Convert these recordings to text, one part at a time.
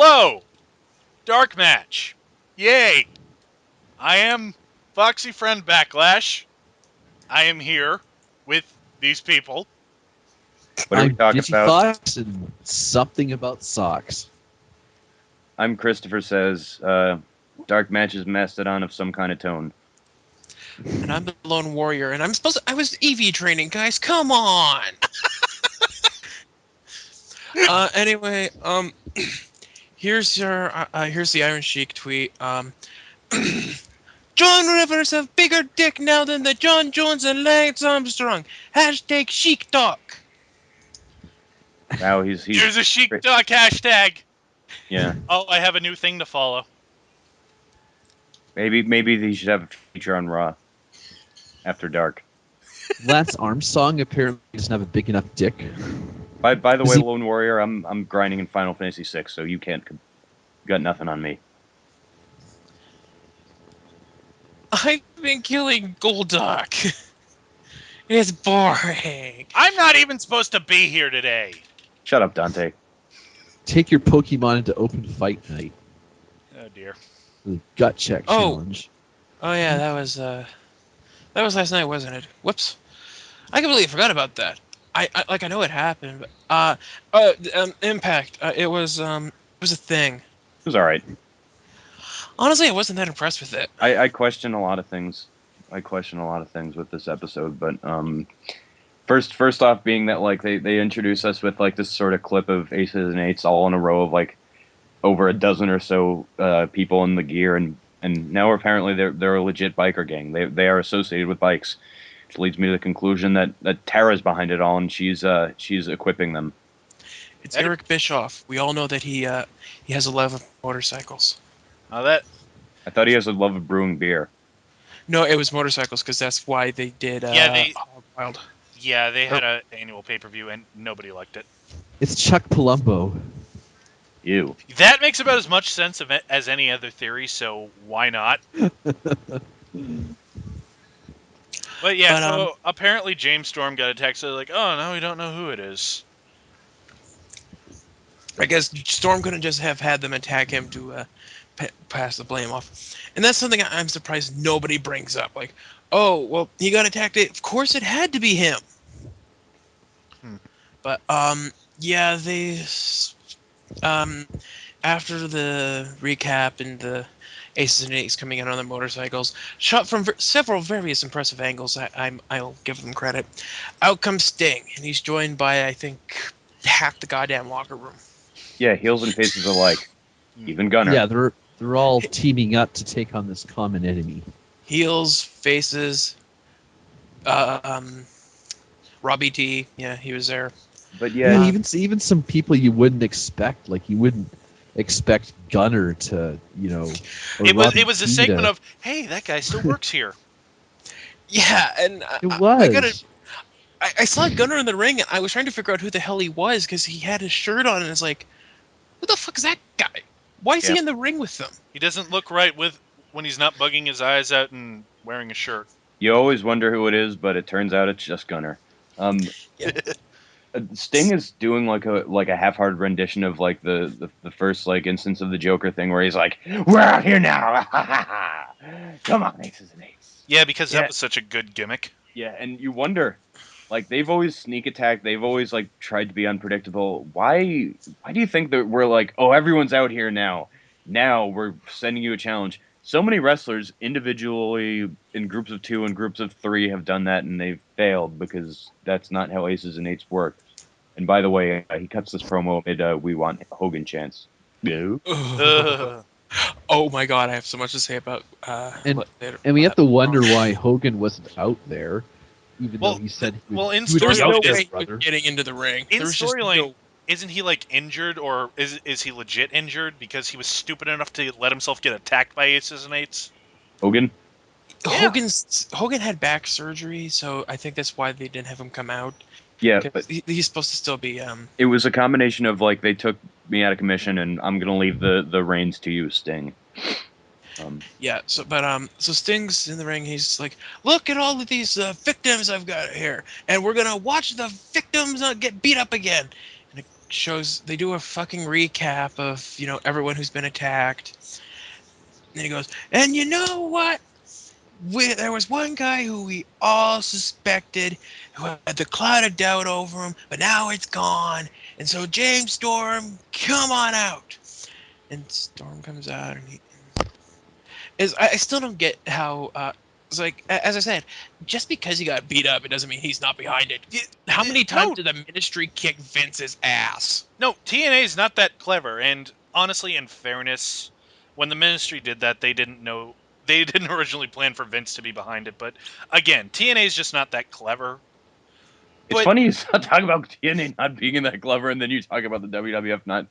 Hello, DarkMatch. Yay! I am Foxy Friend Backlash. I am here with these people. What are we I'm talking about? Digifox and something about socks. I'm Christopher Says. Dark Match is Mastodon of some kind of tone. And I'm the lone warrior, and I was EV training, guys. Come on. Anyway, here's the Iron Sheik tweet. John Rivers have bigger dick now than the John Jones and Lance Armstrong. Hashtag Sheik Talk. Wow, he's Here's a Chic Duck hashtag. yeah. Oh, I have a new thing to follow. Maybe he should have a feature on Raw after dark. Lance Armstrong apparently doesn't have a big enough dick. By the Is way, he- Lone Warrior, I'm grinding in Final Fantasy VI, so you got nothing on me. I've been killing Golduck. It's boring. I'm not even supposed to be here today. Shut up, Dante. Take your Pokemon into open fight night. Oh dear. The gut check Oh. challenge. Oh yeah, that was last night, wasn't it? Whoops. I completely forgot about that. I know it happened, but Impact. It was a thing. It was all right. Honestly, I wasn't that impressed with it. I question a lot of things. I question a lot of things with this episode, but first off, being that like they introduce us with like this sort of clip of aces and eights all in a row of like over a dozen or so people in the gear, and now apparently they're a legit biker gang. They are associated with bikes, which leads me to the conclusion that Tara's behind it all, and she's equipping them. It's Eric Bischoff. We all know that he has a love of motorcycles. Now that I thought he has a love of brewing beer. No, it was motorcycles because that's why they did. Hog Wild. yeah, they had an annual pay-per-view and nobody liked it. It's Chuck Palumbo. Ew. That makes about as much sense of it as any other theory, so why not? But yeah, so apparently James Storm got a text like, "Oh no, we don't know who it is." I guess Storm couldn't just have had them attack him to pass the blame off, and that's something I'm surprised nobody brings up. Like, oh well, he got attacked. Of course, it had to be him. But yeah, they after the recap and the aces and eights coming in on their motorcycles, shot from several various impressive angles. I'll give them credit. Out comes Sting, and he's joined by I think half the goddamn locker room. Yeah, heels and faces alike. Even Gunner. Yeah, they're all teaming up to take on this common enemy. Heels, faces, Robbie T. Yeah, he was there. But yeah, Even some people you wouldn't expect, like you wouldn't expect Gunner to, or It Robbie was a T segment to- of, "Hey, that guy still works here." Yeah, and It was. I saw Gunner in the ring, and I was trying to figure out who the hell he was because he had his shirt on, and it's like, who the fuck is that guy? Why is he in the ring with them? He doesn't look right when he's not bugging his eyes out and wearing a shirt. you always wonder who it is, but it turns out it's just Gunner. Sting is doing like a half-hearted rendition of like the first like instance of the Joker thing where he's like, "We're out here now, come on, aces and eights." Yeah, because that was such a good gimmick. Yeah, and you wonder, like they've always sneak attacked, they've always like tried to be unpredictable. Why do you think that we're like, oh, everyone's out here now? Now we're sending you a challenge. So many wrestlers individually in groups of 2 and groups of 3 have done that, and they've failed because that's not how aces and eights work. And by the way, he cuts this promo amid "We Want Hogan" chants. No. Oh my god, I have so much to say about And later. And we have to wonder why Hogan wasn't out there, even Well, though he said he well, would, in he would be story- out no there, way he was brother. getting into the ring. In There was just storyline, no- isn't he like injured, or is he legit injured because he was stupid enough to let himself get attacked by aces and eights? Hogan? Yeah. Hogan had back surgery, so I think that's why they didn't have him come out. Yeah, 'Cause but he's supposed to still be it was a combination of like they took me out of commission and I'm gonna leave the reins to you, Sting. yeah. So Sting's in the ring. He's like, look at all of these victims I've got here, and we're gonna watch the victims get beat up again. And they do a fucking recap of, everyone who's been attacked. And he goes, and you know what? There was one guy who we all suspected who had the cloud of doubt over him, but now it's gone. And so, James Storm, come on out. And Storm comes out, and I still don't get how. It's like, as I said, just because he got beat up, it doesn't mean he's not behind it. How many times No, did the Ministry kick Vince's ass? no, TNA is not that clever. And honestly, in fairness, when the Ministry did that, they didn't know. They didn't originally plan for Vince to be behind it. But again, TNA is just not that clever. It's But funny you talk about TNA not being that clever, and then you talk about the WWF not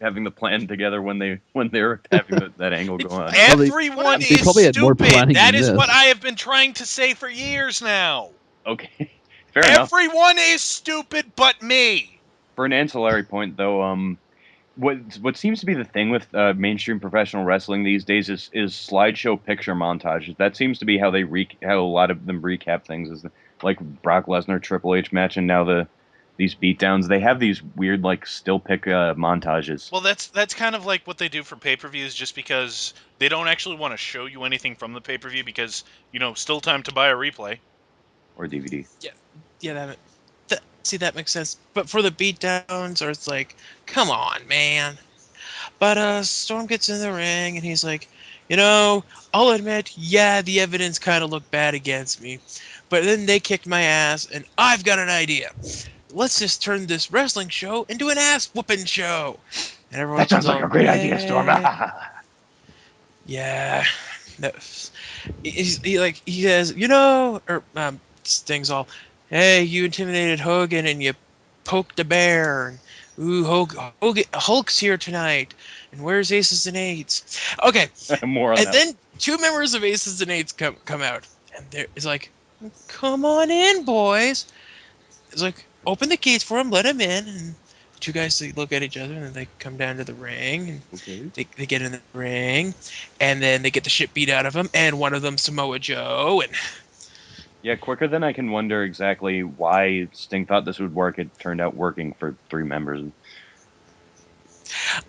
having the plan together when they were having that angle go on. Well, everyone they is probably had more stupid. planning That than is what this. I have been trying to say for years now. Okay, fair enough. Everyone is stupid but me. For an ancillary point, though, what seems to be the thing with mainstream professional wrestling these days is slideshow picture montages. That seems to be how how a lot of them recap things. Is like Brock Lesnar Triple H match, and now these beatdowns. They have these weird like still pick montages. Well, that's kind of like what they do for pay-per-views, just because they don't actually want to show you anything from the pay-per-view because still time to buy a replay. Or DVD. Yeah, see, that makes sense. But for the beatdowns, or it's like, come on, man. But Storm gets in the ring, and he's like, I'll admit, yeah, the evidence kind of looked bad against me, but then they kicked my ass, and I've got an idea. Let's just turn this wrestling show into an ass whooping show. And everyone's That sounds like all, a great idea, Storm. yeah. He says, or Sting's all, hey, you intimidated Hogan and you poked a bear. And, ooh, Hulk's here tonight. And where's Aces and Eights? Okay, More on and that. then two members of Aces and Eights come out, and it's like, come on in, boys. It's like, open the gates for him, let him in, and the two guys, they look at each other, and then they come down to the ring, and Okay. they get in the ring, and then they get the shit beat out of them, and one of them Samoa Joe, and Yeah, quicker than I can wonder exactly why Sting thought this would work. It turned out working for three members.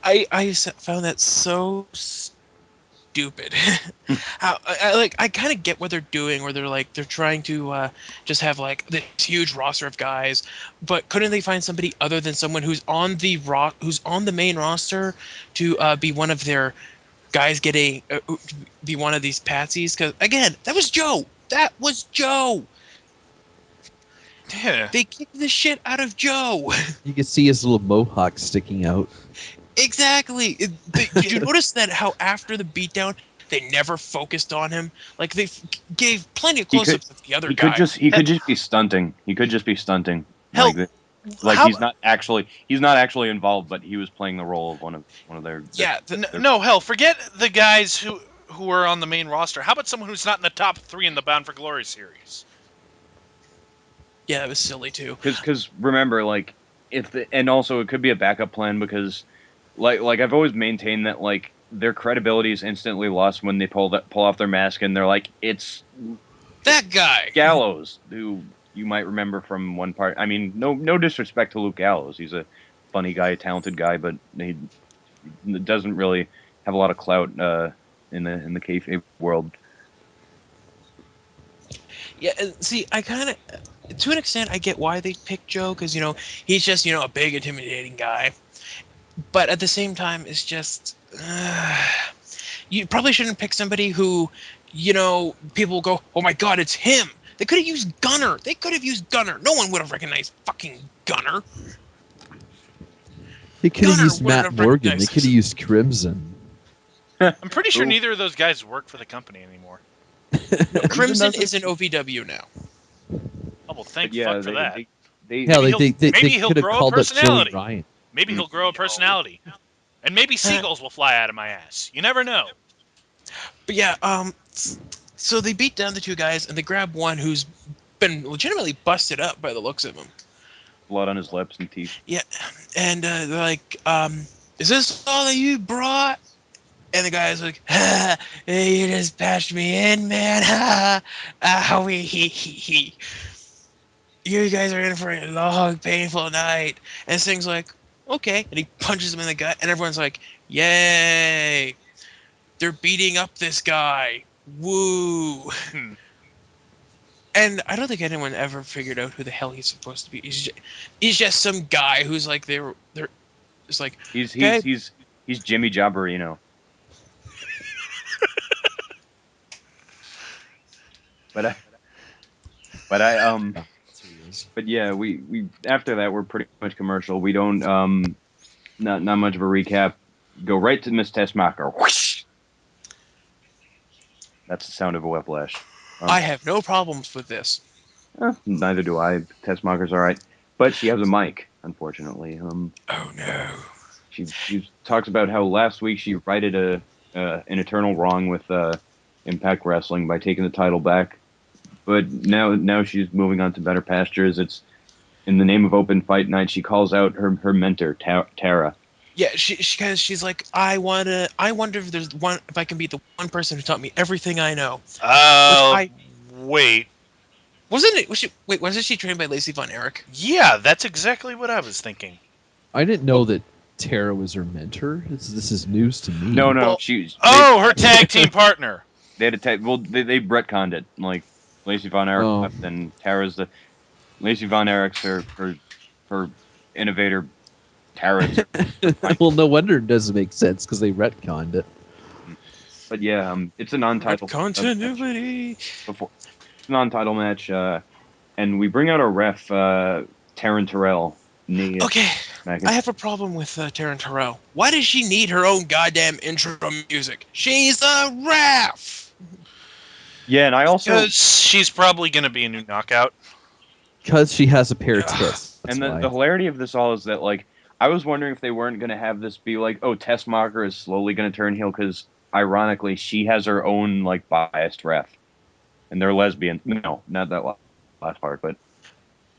I found that so stupid. How I kind of get what they're doing, where they're trying to just have like this huge roster of guys, but couldn't they find somebody other than someone who's on the main roster to be one of their guys getting be one of these patsies? Because again, that was Joe. That was Joe. Yeah. They kicked the shit out of Joe. You can see his little mohawk sticking out. Exactly. Did you notice that how after the beatdown they never focused on him? Like they gave plenty of close-ups of the other He guy. could just be stunting. He could just be stunting. Hell, Like how- he's not actually involved, but he was playing the role of one of their. Yeah, no, hell, forget the guys who are on the main roster. How about someone who's not in the top 3 in the Bound for Glory series? yeah, that was silly too. Because remember, like and also it could be a backup plan because, like I've always maintained that like their credibility is instantly lost when they pull off their mask and they're like it's That guy. Gallows, who you might remember from one part. I mean, no disrespect to Luke Gallows. He's a funny guy, a talented guy, but he doesn't really have a lot of clout in the kayfabe world. Yeah, see, I kind of, to an extent, I get why they picked Joe, because he's just a big intimidating guy. But at the same time, it's just you probably shouldn't pick somebody who people go, oh my god, it's him. They could have used Gunner. No one would have recognized fucking Gunner. They could have Gunner used wouldn't Matt have Morgan. They recognized could have used Crimson. I'm pretty sure Ooh. neither of those guys work for the company anymore. Crimson doesn't- is in OVW now. Oh, well, thank Yeah, fuck for that. Hell, Maybe they maybe he'll could have grow a called it Joey personality. Ryan. Maybe he'll grow a personality. And maybe seagulls will fly out of my ass. You never know. But yeah, so they beat down the two guys, and they grab one who's been legitimately busted up by the looks of him. blood on his lips and teeth. Yeah, and they're like, is this all that you brought? And the guy's like, hey, you just patched me in, man. You guys are in for a long, painful night. And Sting's like, okay. And he punches him in the gut, and everyone's like, yay! They're beating up this guy. Woo! Hmm. And I don't think anyone ever figured out who the hell he's supposed to be. He's just some guy who's like they're it's like, He's he's okay, he's he's Jimmy Jobberino. But I but I Yeah, that's who he is. but yeah, we after that we're pretty much commercial. We don't not much of a recap. Go right to Miss Tessmacher. Whoosh! That's the sound of a whiplash. I Um, have no problems with this. neither do I. Tessmacher's all right, but she has a mic, unfortunately. Oh no. She talks about how last week she righted an eternal wrong with Impact Wrestling by taking the title back, but now she's moving on to better pastures. It's in the name of Open Fight Night. She calls out her mentor Tara. Yeah, she's like, I wonder if I can be the one person who taught me everything I know. Which Uh, I wait. wasn't she trained by Lacey Von Erich? Yeah, that's exactly what I was thinking. I didn't know that Tara was her mentor. This is news to me. No, Well, Oh, her tag team partner. they had a well they retconned it like Lacey Von Erich Oh. left and Tara's the Lacey Von Erich's her innovator. Tara's her Well, no wonder it doesn't make sense because they retconned it. But yeah, it's a non-title match Continuity. before it's a non-title match, and we bring out our ref, Taryn Terrell. Knee Okay, smacking. I have a problem with Taryn Terrell. Why does she need her own goddamn intro music? She's a ref. Yeah, and I also Because she's probably going to be a new knockout. Because she has a pair of Ugh. tits. That's and why. the hilarity of this all is that like I was wondering if they weren't going to have this be like, oh, Tessmacher is slowly going to turn heel because ironically she has her own like biased ref, and they're lesbian. No, not that last part,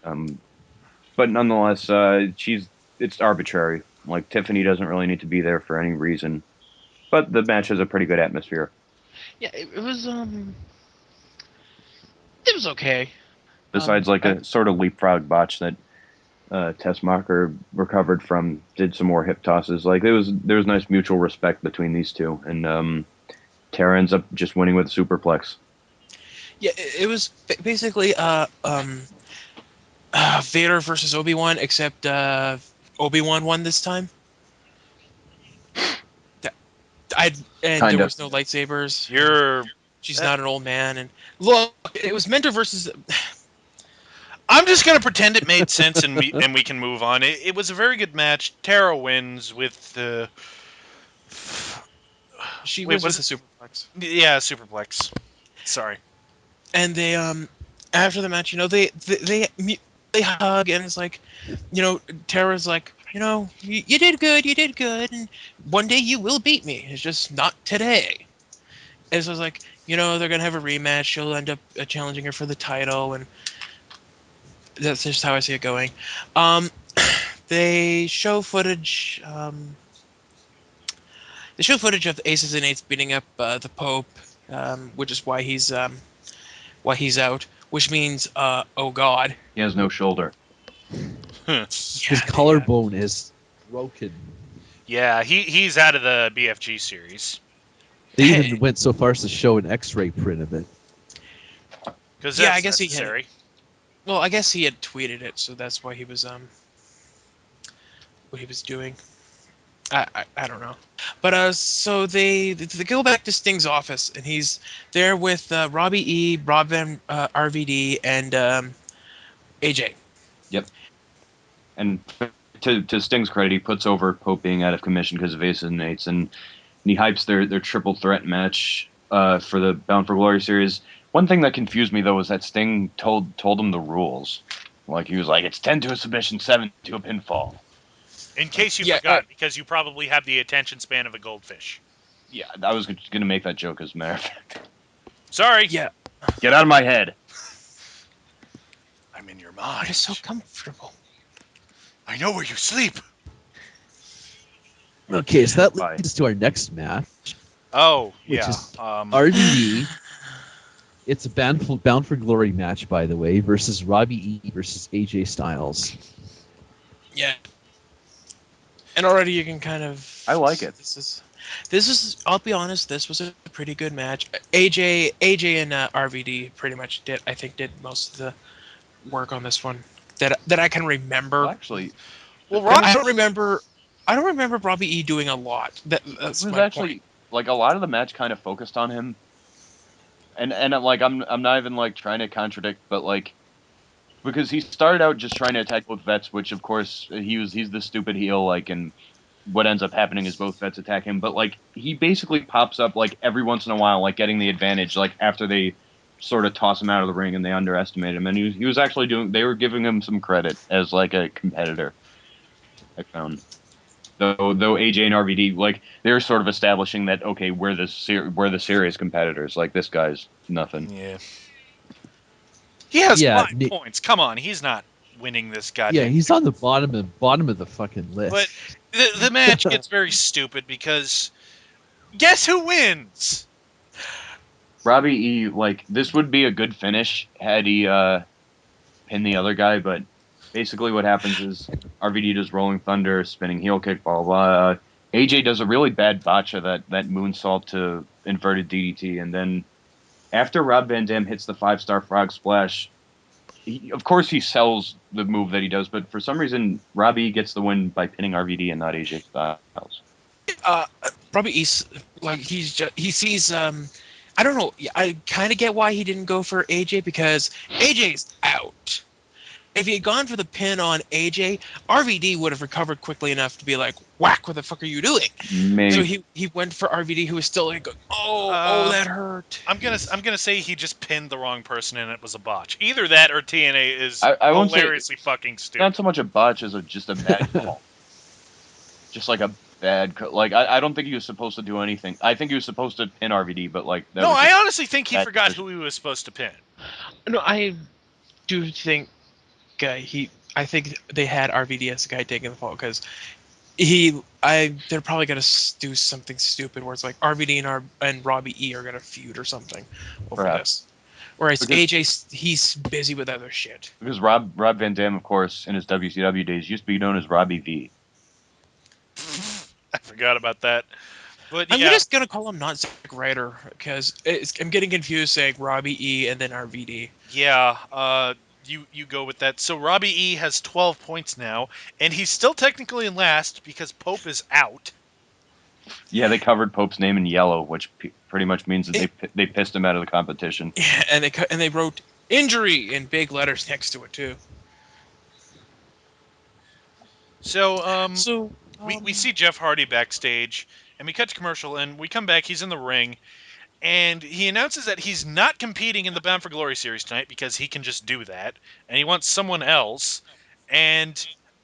um, but nonetheless, it's arbitrary. Like Tiffany doesn't really need to be there for any reason, but the match has a pretty good atmosphere. Yeah, it was okay. Besides, like I, a sort of leapfrog botch that Tessmacher recovered from, did some more hip tosses. Like there was nice mutual respect between these two, and Tara ends up just winning with a superplex. yeah, it was basically Vader versus Obi-Wan, except Obi-Wan won this time. Th- I and there Kinda. was no lightsabers. You're. She's Uh, not an old man. And look, it was Mentor versus. I'm just going to pretend it made sense and we can move on. It was a very good match. Tara wins with the. She Wait, wins was with a it? superplex. Yeah, superplex. Sorry. And they after the match, they hug, and it's like, Tara's like, you did good, and one day you will beat me. It's just not today. And so it's like, they're gonna have a rematch. She'll end up challenging her for the title, and that's just how I see it going. Um, they show footage. They show footage of the Aces and Eights beating up the Pope, which is why he's out. Which means, oh God, He has no shoulder. His yeah, collarbone is broken. Yeah, he's out of the BFG series They even went so far as to show an X-ray print of it. because yeah. I that's guess he had. necessary. Well, I guess he had tweeted it, so that's why he was what he was doing. I don't know, but so they go back to Sting's office, and he's there with Robbie E, Rob Van RVD, and AJ. Yep. And to Sting's credit, he puts over Pope being out of commission because of Aces and Eights, and he hypes their triple threat match for the Bound for Glory series. One thing that confused me though was that Sting told him the rules. Like he was like, it's 10 to a submission, 7 to a pinfall. In case you Yeah, forgot, because you probably have the attention span of a goldfish. Yeah, I was going to make that joke as a matter of fact. Sorry. yeah. Get out of my head. I'm in your It mind. is so comfortable. I know where you sleep. Okay, so that Bye. leads to our next match, Oh, which yeah. is RVD. It's a Bound for Glory match, by the way, versus Robbie E versus AJ Styles. Yeah. And already you can kind of. I like it. This is. I'll be honest. This was a pretty good match. AJ, and RVD pretty much did. I think did most of the work on this one that I can Well, remember. actually, Well, can Robbie, I don't remember. I don't remember Robbie E doing a lot. it That's was my point. actually like a lot of the match kind of focused on him, and like I'm not even like trying to contradict, but like because he started out just trying to attack both vets, which of course he's the stupid heel, like, and what ends up happening is both vets attack him, but like he basically pops up like every once in a while, like getting the advantage, like after they sort of toss him out of the ring and they underestimate him, and he was actually doing. They were giving him some credit as like a competitor. I found. Though AJ and RVD like they're sort of establishing that okay we're the serious competitors, like this guy's nothing. yeah, he has Yeah, 5 points. Come on, he's not winning this yeah, goddamn. he's on the bottom of the fucking But list. the match gets very stupid because guess who wins? Robbie E, like this would be a good finish had he pinned the other guy, but basically what happens is RVD does Rolling Thunder, spinning heel kick, blah blah. AJ does a really bad botch of that moonsault to inverted DDT, and then after Rob Van Dam hits the 5-star frog splash, of course he sells the move that he does, but for some reason Robbie gets the win by pinning RVD and not AJ Styles. uh Robbie East, like he sees I don't know. I kind of get why he didn't go for AJ because AJ's out. If he had gone for the pin on AJ, RVD would have recovered quickly enough to be like, "Whack! What the fuck are you doing?" So Maybe he went for RVD, who was still like, "Oh, Uh, that hurt." I'm gonna say he just pinned the wrong person and it was a botch. Either that or TNA is I won't say hilariously fucking not stupid. so much a botch as just a bad call. Just like a like I don't think he was supposed to do anything. I think he was supposed to pin RVD, but like that No, was I just honestly think he a bad forgot decision. who he was supposed to pin. No, I do think I think they had RVD as the guy taking the fall because they're probably gonna do something stupid where it's like RVD and Robbie E are gonna feud or something over Perhaps this. Whereas because AJ, he's busy with other shit. Rob Van Dam, of course, in his WCW days, used to be known as Robbie V. I forgot about that. But I'm yeah, just gonna call him not Zack Ryder because I'm getting confused saying Robbie E and then RVD. yeah. You go with that. So Robbie E has 12 points now, and he's still technically in last because Pope is out. Yeah, they covered Pope's name in yellow, which pretty much means that It, they pissed him out of the competition. and they wrote injury in big letters next to it too. So So we see Jeff Hardy backstage, and we cut to commercial, and we come back. He's in the ring, and he announces that he's not competing in the Bound for Glory series tonight because he can just do that, and he wants someone else. And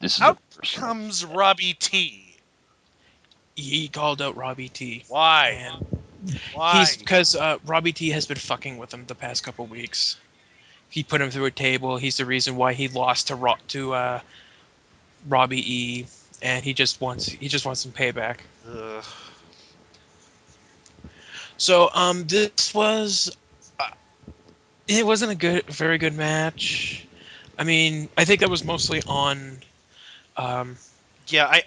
This is a out personal. comes Robbie T. he called out Robbie T, Why? and he's Why? because Robbie T has been fucking with him the past couple weeks. He put him through a table. He's the reason why he lost to Robbie E, and he just wants some payback. Ugh. So this was uh, it wasn't a very good match. I mean, I think that was mostly on. Um, Yeah,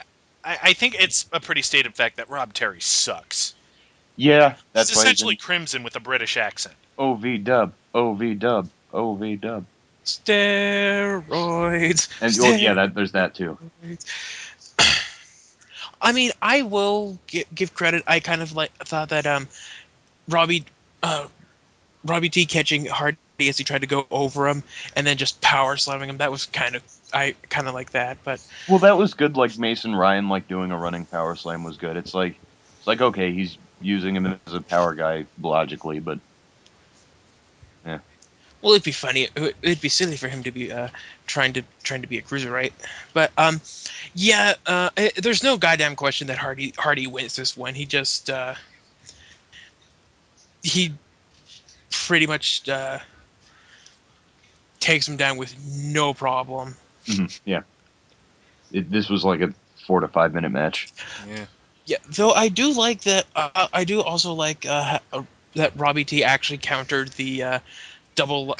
I think it's a pretty stated fact that Rob Terry sucks. Yeah, He's that's why he's essentially in Crimson with a British accent. OV dub, OV dub, OV dub. steroids, And well, yeah, steroids. that there's that too. I mean, I will give credit. I kind of like thought that Robbie uh, Robbie T catching Hardy as he tried to go over him and then just power slamming him. That was I kind of like that. But Well, that was good. Like Mason Ryan, like doing a running power slam was good. It's like okay, he's using him as a power guy logically, but yeah, well, it'd be funny. It'd be silly for him to be trying to be a cruiserweight. But yeah. There's no goddamn question that Hardy wins this one. He pretty much takes him down with no problem. yeah. This was like a 4 to 5 minute match. Yeah. Yeah, though I do like that. I do also like that Robbie T actually countered the double.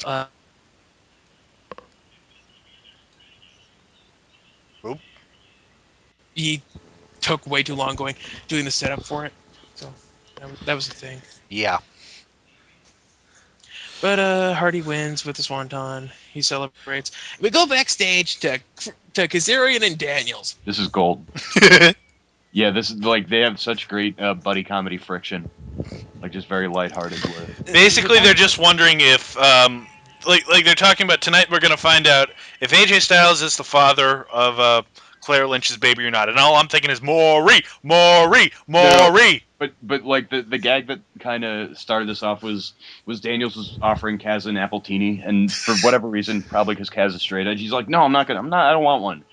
Oop. He took way too long doing the setup for it. So that was the thing. Yeah. But Hardy wins with the Swanton. He celebrates. We go backstage to Kazarian and Daniels. This is gold. Yeah, this is like they have such great buddy comedy friction, like just very lighthearted. Where Basically, they're just wondering if, like they're talking about tonight. We're gonna find out if AJ Styles is the father of Claire Lynch's baby or not. And all I'm thinking is Maury, Maury, no, Maury. but like the gag that kind of started this off was Daniels was offering Kaz an appletini, and for whatever reason, probably because Kaz is straight edge, he's like, no, I don't want one.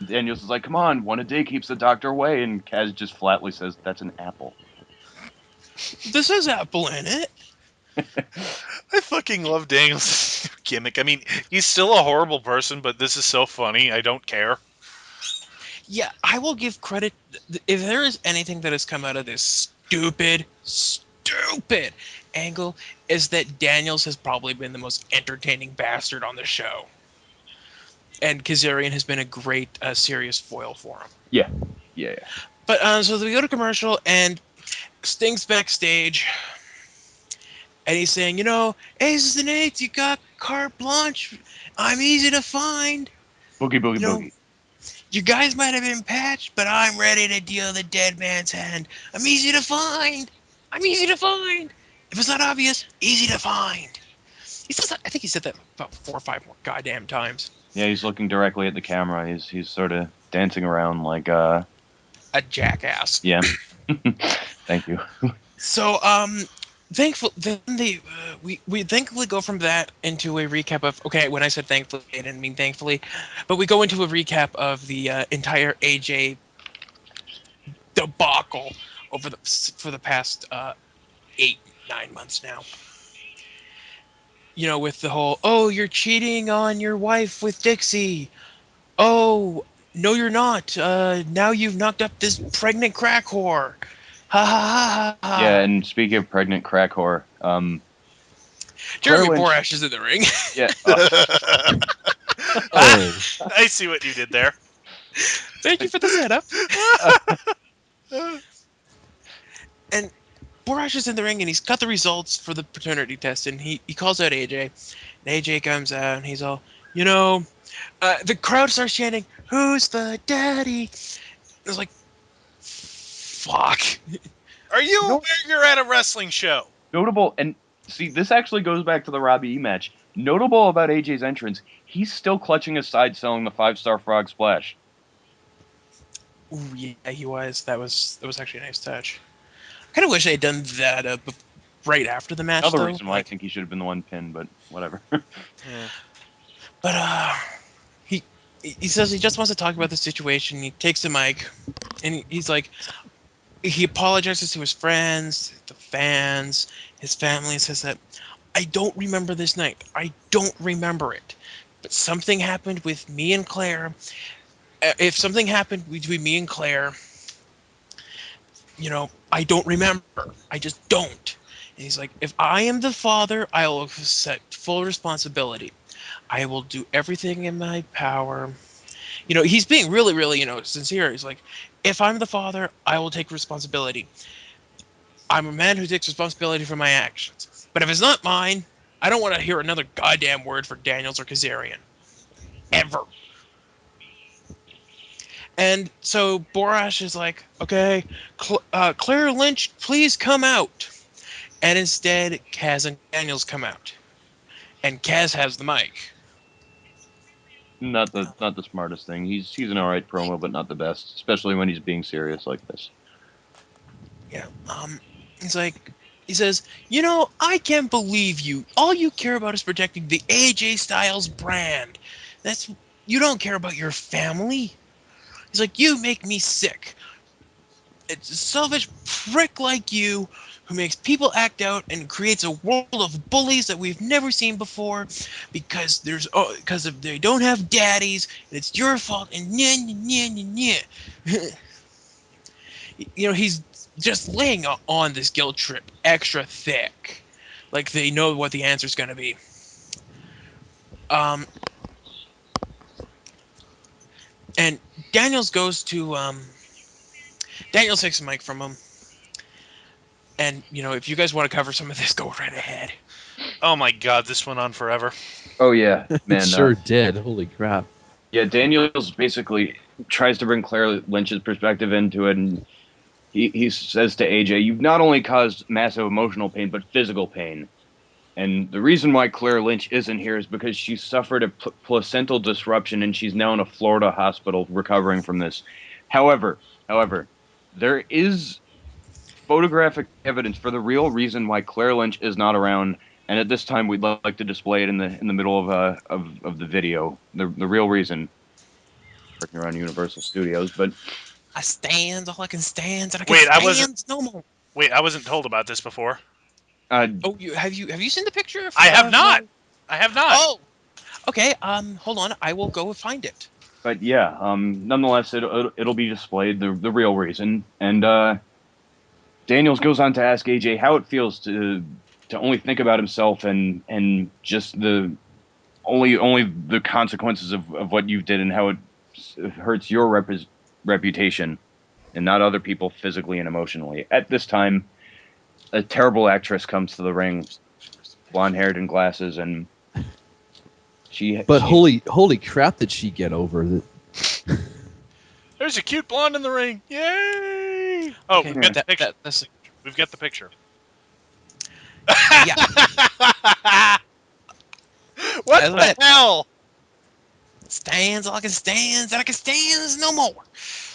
Daniels is like, come on, one a day keeps the doctor away, and Kaz just flatly says, that's an apple. This has apple in it. I fucking love Daniel's gimmick. I mean, he's still a horrible person, but this is so funny. I don't care. Yeah, I will give credit. If there is anything that has come out of this stupid angle, is that Daniels has probably been the most entertaining bastard on the show. And Kazarian has been a great serious foil for him. Yeah, yeah. But so we go to commercial, and Sting's backstage, and he's saying, aces and eights, you got carte blanche. I'm easy to find. Boogie, boogie, You know, boogie. you guys might have been patched, but I'm ready to deal the dead man's hand. I'm easy to find. I'm easy to find. If it's not obvious, easy to find. He says that, I think he said that about 4 or 5 more goddamn times. Yeah, he's looking directly at the camera. He's sort of dancing around like A jackass. yeah. Thank you. So thankful then we thankfully go from that into a recap of, okay, when I said thankfully I didn't mean thankfully, but we go into a recap of the entire AJ debacle for the past 8-9 months now. With the whole, oh, you're cheating on your wife with Dixie. Oh, no, you're not. Now you've knocked up this pregnant crack whore. Ha ha ha ha Yeah, ha. and speaking of pregnant crack whore, Claire Jeremy Lynch. Borash is in the ring. Yeah. Oh, I see what you did there. Thank you for the setup. And Borash is in the ring, and he's got the results for the paternity test, and he calls out AJ. And AJ comes out, and he's all, the crowd starts chanting, "Who's the daddy?" It's like, fuck. Are you You know, aware you're at a wrestling show? notable, and see, this actually goes back to the Robbie E match. Notable about AJ's entrance, he's still clutching his side, selling the 5-star frog splash. Ooh, yeah, he was. That was actually a nice touch. I kind of wish they had done that right after the match, Another though. reason why I think he should have been the one pinned, but whatever. Yeah. But he says he just wants to talk about the situation. He takes the mic, and he's like, he apologizes to his friends, the fans, his family. Says that, I don't remember this night. I don't remember it. But something happened with me and Claire. If something happened between me and Claire, I don't remember. I just don't. And he's like, if I am the father, I will accept full responsibility. I will do everything in my power. He's being really, really, sincere. He's like, if I'm the father, I will take responsibility. I'm a man who takes responsibility for my actions. But if it's not mine, I don't want to hear another goddamn word for Daniels or Kazarian. Ever. And so Borash is like, okay, Claire Lynch, please come out. And instead, Kaz and Daniels come out. And Kaz has the mic. Not the smartest thing. He's an alright promo, but not the best, especially when he's being serious like this. Yeah. He's like, he says, I can't believe you. All you care about is protecting the AJ Styles brand. You don't care about your family. He's like, you make me sick. It's a selfish prick like you who makes people act out and creates a world of bullies that we've never seen before because if they don't have daddies and it's your fault and he's just laying on this guilt trip extra thick, like they know what the answer's gonna be. And Daniels goes to Daniel takes the mic from him, and if you guys want to cover some of this, go right ahead. Oh my god, this went on forever. Oh yeah, It man. sure did. Holy crap. Yeah, Daniels basically tries to bring Claire Lynch's perspective into it, and he says to AJ, "You've not only caused massive emotional pain, but physical pain. And the reason why Claire Lynch isn't here is because she suffered a placental disruption, and she's now in a Florida hospital recovering from this. However, there is photographic evidence for the real reason why Claire Lynch is not around." And at this time, we'd like to display it in the middle of the video. The real reason, working around Universal Studios, but I stand all I can stand, and I can Wait, I wasn't. stand no more. Wait, I wasn't told about this before. Oh, have you seen the picture? I have not. I have not. Oh, okay. Hold on. I will go find it. but yeah, nonetheless, it'll be displayed the real reason. And Daniels goes on to ask AJ how it feels to only think about himself and just the only the consequences of what you did and how it hurts your reputation and not other people physically and emotionally. At this time, a terrible actress comes to the ring, blonde haired and glasses, and But holy crap, did she get over that? There's a cute blonde in the ring. Yay! Oh, Okay, we've got the picture. that's We've got the picture. yeah. What As I the said, hell? stands all I can stand, and I can stand no more.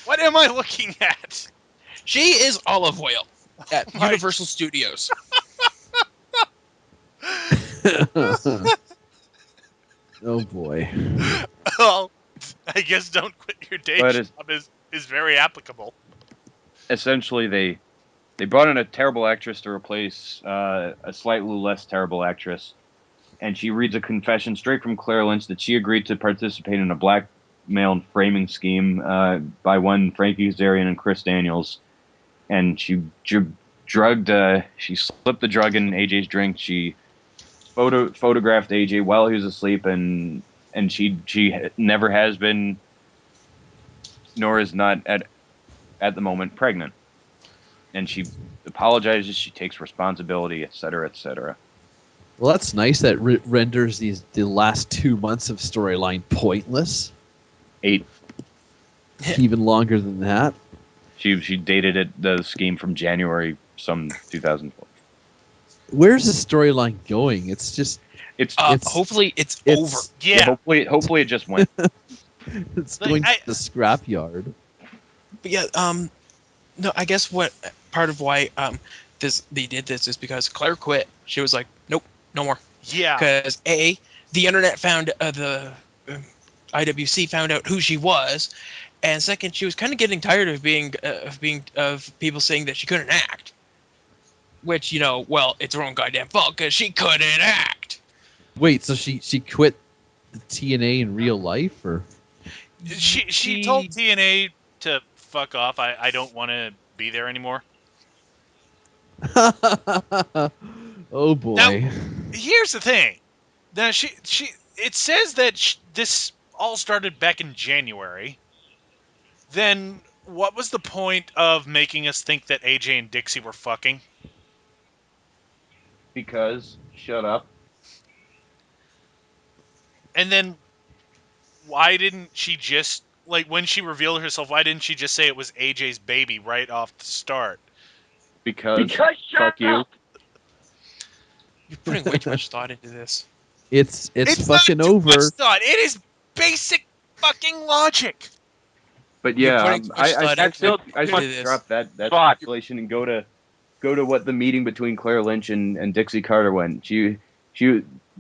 What am I looking at? She is Olive Oil at My- Universal Studios. Oh boy. Well, I guess don't quit your day But job is very applicable. essentially they brought in a terrible actress to replace a slightly less terrible actress, and she reads a confession straight from Claire Lynch that she agreed to participate in a blackmail and framing scheme by one Frankie Kazarian and Chris Daniels, and she drugged. She slipped the drug in AJ's drink. She photographed AJ while he was asleep, and she never has been, nor is not at the moment pregnant. And she apologizes, she takes responsibility, etc., etc. Well, that's nice. That renders the last 2 months of storyline pointless. 8. Even longer than that. She dated it the scheme from January some 2012. Where's the storyline going? It's just It's Hopefully it's it's- over. Yeah. hopefully it just went. it's Like, going to I- the scrapyard. But yeah, no, I guess what part of why they did this is because Claire quit. She was like, nope, no more. Yeah. Because the internet found the IWC found out who she was, and second, she was kind of getting tired of of people saying that she couldn't act. Which well, it's her own goddamn fault because she couldn't act. Wait, so she quit the TNA in real life, or? She told TNA to fuck off. I don't want to be there anymore. Oh boy. Here's the thing. Now she it says that this all started back in January. Then what was the point of making us think that AJ and Dixie were fucking? Because shut up. And then why didn't she just, like, when she revealed herself, why didn't she just say it was AJ's baby right off the start? Because fuck you. You're putting way too much thought into this. It's fucking not too much over. thought. It is basic fucking logic. But You're yeah, putting too much thought I into still this. drop that speculation and go to what the meeting between Claire Lynch and Dixie Carter went. She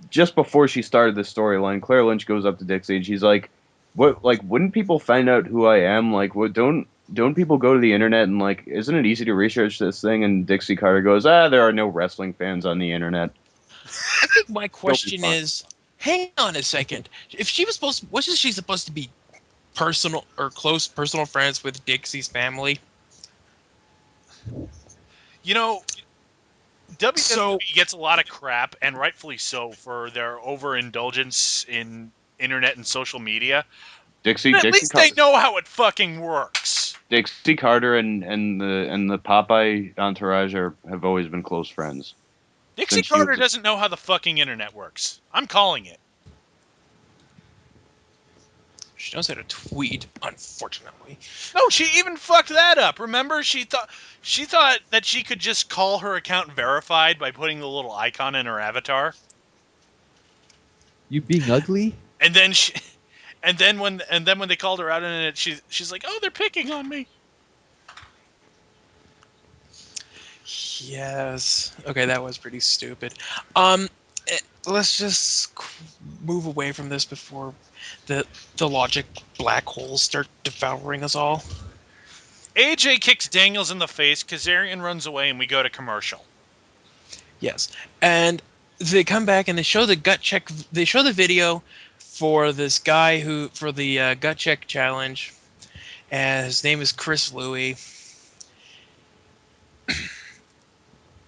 just before she started the storyline, Claire Lynch goes up to Dixie and she's like, "What? Like, wouldn't people find out who I am? Like, what? Don't people go to the internet and like, isn't it easy to research this thing?" And Dixie Carter goes, "There are no wrestling fans on the internet." I think my question fine. is, hang on a second. If she wasn't she supposed to be personal or close personal friends with Dixie's family? You know, WWE So gets a lot of crap, and rightfully so, for their overindulgence in internet and social media. Dixie But at Dixie least they Carter. know how it fucking works. Dixie Carter and the Popeye entourage have always been close friends Dixie since she Carter was. doesn't know how the fucking internet works. I'm calling it. She knows how to tweet, unfortunately. No, she even fucked that up. Remember, she thought that she could just call her account verified by putting the little icon in her avatar, You being ugly? and then she, and then when they called her out on it, she's like, "Oh, they're picking on me." Yes. Okay, that was pretty stupid. Let's just move away from this before the the logic black holes start devouring us all. AJ kicks Daniels in the face. Kazarian runs away, and we go to commercial. Yes, and they come back and they show the gut check. They show the video for this guy who for the gut check challenge, and his name is Chris Louie,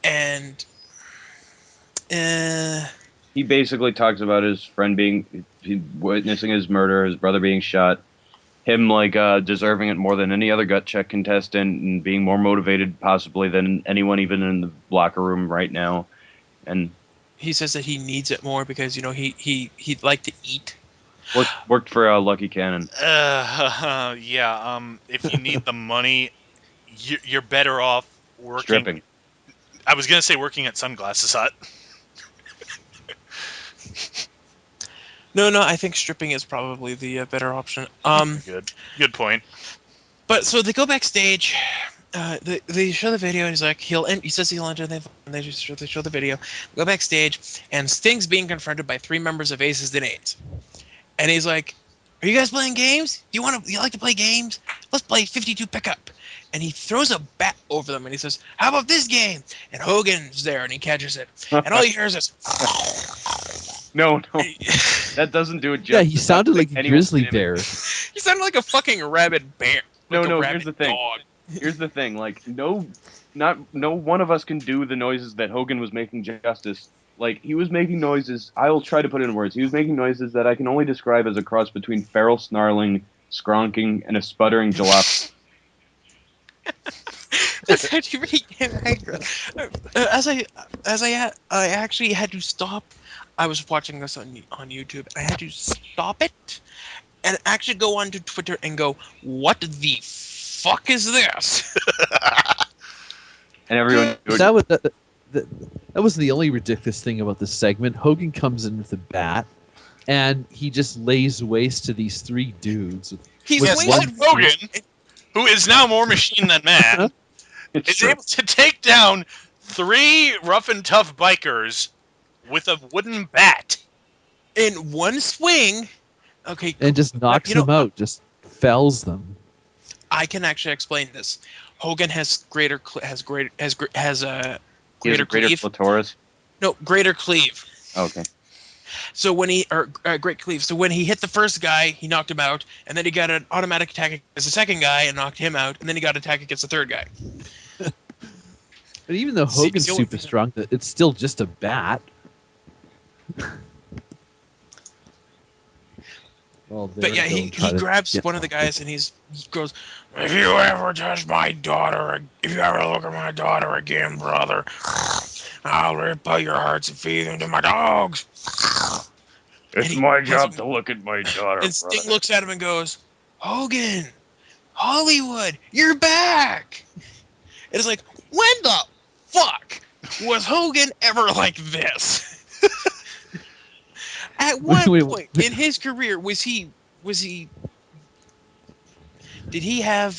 and uh, He basically talks about his friend witnessing his murder, his brother being shot, him deserving it more than any other gut check contestant, and being more motivated possibly than anyone even in the locker room right now. And he says that he needs it more because he'd like to eat. worked for Lucky Cannon. Yeah. If you need the money, you're better off working. Stripping. I was gonna say working at Sunglasses Hut. No, I think stripping is probably the better option. Good point. But so they go backstage. They show the video, and he's like, he says he'll enter. They show the video. Go backstage, and Sting's being confronted by three members of Aces and Eights, and he's like, "Are you guys playing games? Do you like to play games? Let's play 52 pickup." And he throws a bat over them, and he says, "How about this game?" And Hogan's there, and he catches it, and all he hears is. No, that doesn't do it justice. Yeah, he sounded like a Anyone grizzly can bear. He sounded like a fucking rabid bear. Like No, a here's rabid the thing. dog. Here's the thing. No one of us can do the noises that Hogan was making justice. Like, he was making noises. I will try to put it in words. He was making noises that I can only describe as a cross between feral snarling, skronking, and a sputtering jalop. That's actually really angry. I actually had to stop. I was watching this on YouTube. I had to stop it and actually go onto Twitter and go, "What the fuck is this?" And everyone. That was that was the only ridiculous thing about the segment. Hogan comes in with a bat, and he just lays waste to these three dudes. He With swings one at Hogan, who is now more machine than man, It's is true. able to take down three rough and tough bikers with a wooden bat. in one swing. Okay, and just knocks you know, them out, just fells them. I can actually explain this. Hogan has greater He has a greater cleave. clitoris. No, greater cleave. Okay. So great cleave. So when he hit the first guy, he knocked him out, and then he got an automatic attack against the second guy and knocked him out, and then he got an attack against the third guy. But even though See, Hogan's the only super thing- strong, it's still just a bat. Well, But yeah, he grabs one of the guys and he goes, "If you ever touch my daughter, if you ever look at my daughter again, brother, I'll rip out your hearts and feed them to my dogs." It's he my has job him- to look at my daughter. And Sting brother. looks at him and goes, "Hogan, Hollywood, you're back." It is like, when the fuck was Hogan ever like this? At what Wait, point in his career was he did he have